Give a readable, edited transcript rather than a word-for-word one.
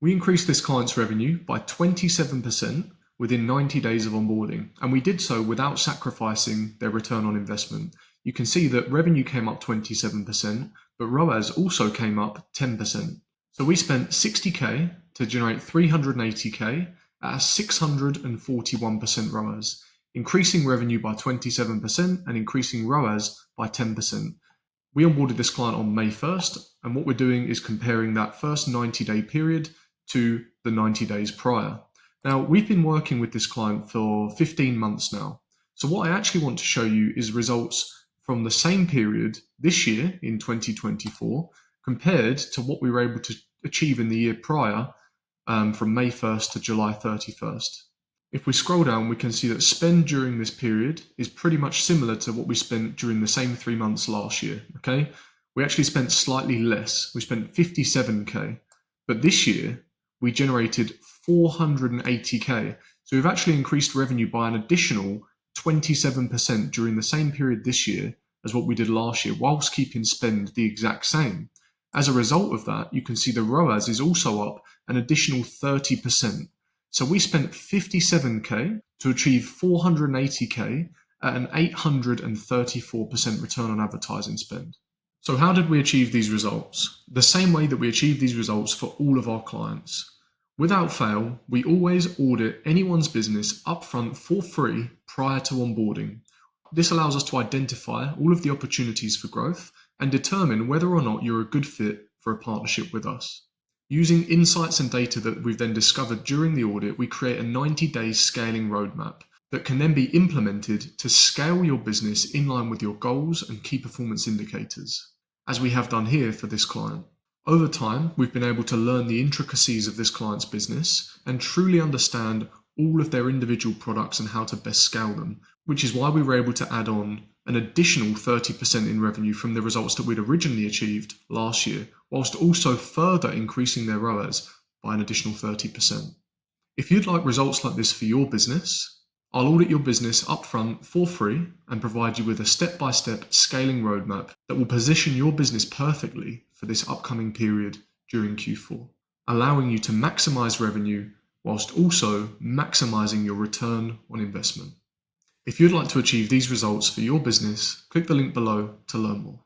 We increased this client's revenue by 27% within 90 days of onboarding, and we did so without sacrificing their return on investment. You can see that revenue came up 27%, but ROAS also came up 10%. So we spent 60k to generate 380k at a 641% ROAS, increasing revenue by 27% and increasing ROAS by 10%. We onboarded this client on May 1st, and what we're doing is comparing that first 90-day period to the 90 days prior. Now, we've been working with this client for 15 months now. So what I actually want to show you is results from the same period this year in 2024 compared to what we were able to achieve in the year prior, from May 1st to July 31st. If we scroll down, we can see that spend during this period is pretty much similar to what we spent during the same 3 months last year, okay? We actually spent slightly less. We spent 57k, but this year we generated 480k. So we've actually increased revenue by an additional 27% during the same period this year as what we did last year, whilst keeping spend the exact same. As a result of that, you can see the ROAS is also up an additional 30%. So we spent 57k to achieve 480k at an 834% return on advertising spend. So how did we achieve these results? The same way that we achieve these results for all of our clients. Without fail, we always audit anyone's business upfront for free prior to onboarding. This allows us to identify all of the opportunities for growth and determine whether or not you're a good fit for a partnership with us. Using insights and data that we've then discovered during the audit, we create a 90-day scaling roadmap that can then be implemented to scale your business in line with your goals and key performance indicators, as we have done here for this client. Over time, we've been able to learn the intricacies of this client's business and truly understand all of their individual products and how to best scale them, which is why we were able to add on an additional 30% in revenue from the results that we'd originally achieved last year, whilst also further increasing their ROAS by an additional 30%. If you'd like results like this for your business, I'll audit your business upfront for free and provide you with a step-by-step scaling roadmap that will position your business perfectly for this upcoming period during Q4, allowing you to maximize revenue whilst also maximizing your return on investment. If you'd like to achieve these results for your business, click the link below to learn more.